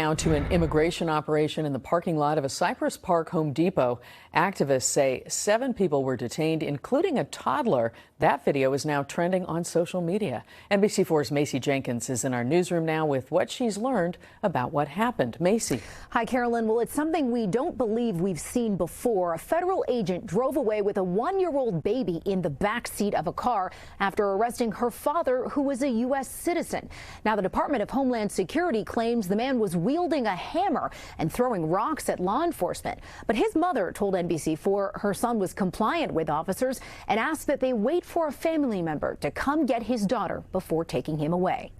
Now to an immigration operation in the parking lot of a Cypress Park Home Depot. Activists say 7 people were detained, including a toddler. That video is now trending on social media. NBC4's Macy Jenkins is in our newsroom now with what she's learned about what happened. Macy. Hi, Carolyn. Well, it's something we don't believe we've seen before. A federal agent drove away with a 1-year-old baby in the back seat of a car after arresting her father, who was a U.S. citizen. Now, the Department of Homeland Security claims the man was wielding a hammer and throwing rocks at law enforcement. But his mother told NBC4 her son was compliant with officers and asked that they wait for a family member to come get his daughter before taking him away.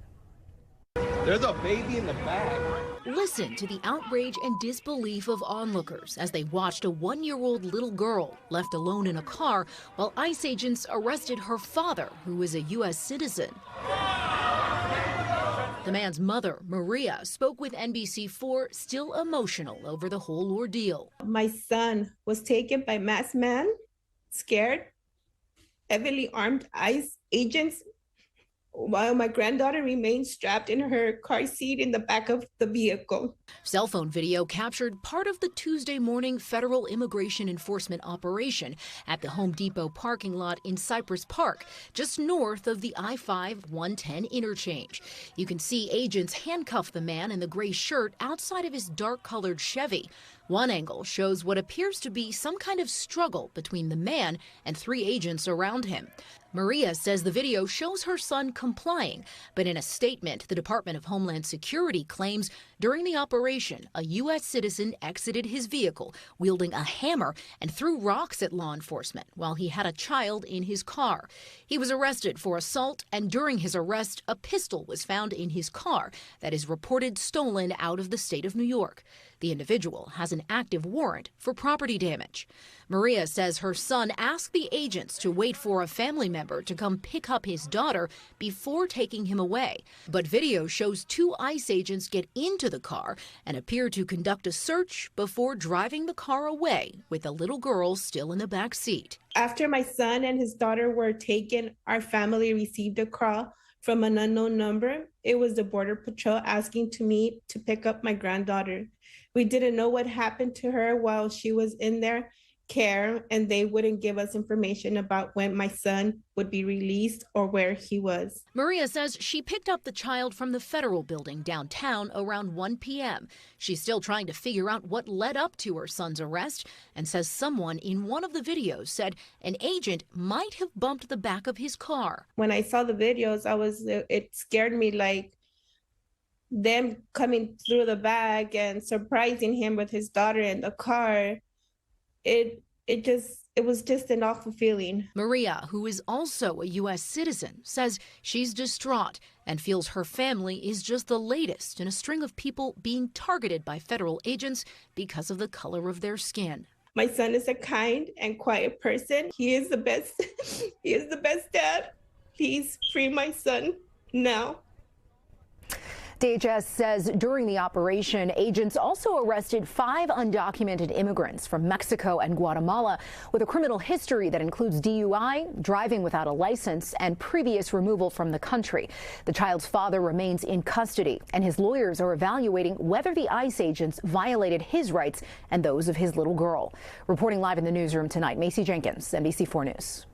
There's a baby in the bag. Listen to the outrage and disbelief of onlookers as they watched a 1-year-old little girl left alone in a car while ICE agents arrested her father, who is a U.S. citizen. The man's mother, Maria, spoke with NBC4, still emotional over the whole ordeal. My son was taken by masked men, scared, heavily armed ICE agents, while my granddaughter remained strapped in her car seat in the back of the vehicle. Cell phone video captured part of the Tuesday morning federal immigration enforcement operation at the Home Depot parking lot in Cypress Park, just north of the I-5-110 interchange. You can see agents handcuff the man in the gray shirt outside of his dark-colored Chevy. One angle shows what appears to be some kind of struggle between the man and 3 agents around him. Maria says the video shows her son complying, but in a statement, the Department of Homeland Security claims during the operation, a U.S. citizen exited his vehicle wielding a hammer and threw rocks at law enforcement while he had a child in his car. He was arrested for assault, and during his arrest, a pistol was found in his car that is reported stolen out of the state of New York. The individual has an active warrant for property damage. Maria says her son asked the agents to wait for a family member to come pick up his daughter before taking him away. But video shows 2 ICE agents get into the car and appear to conduct a search before driving the car away with the little girl still in the back seat. After my son and his daughter were taken, our family received a call from an unknown number. It was the Border Patrol asking to meet to pick up my granddaughter. We didn't know what happened to her while she was in their care, and they wouldn't give us information about when my son would be released or where he was. Maria says she picked up the child from the federal building downtown around 1 p.m. She's still trying to figure out what led up to her son's arrest and says someone in one of the videos said an agent might have bumped the back of his car. When I saw the videos, it scared me, like them coming through the bag and surprising him with his daughter in the car. It was just an awful feeling. Maria, who is also a U.S. citizen, says she's distraught and feels her family is just the latest in a string of people being targeted by federal agents because of the color of their skin. My son is a kind and quiet person. He is the best. He is the best dad. Please free my son now. DHS says during the operation, agents also arrested 5 undocumented immigrants from Mexico and Guatemala with a criminal history that includes DUI, driving without a license, and previous removal from the country. The child's father remains in custody, and his lawyers are evaluating whether the ICE agents violated his rights and those of his little girl. Reporting live in the newsroom tonight, Macy Jenkins, NBC4 News.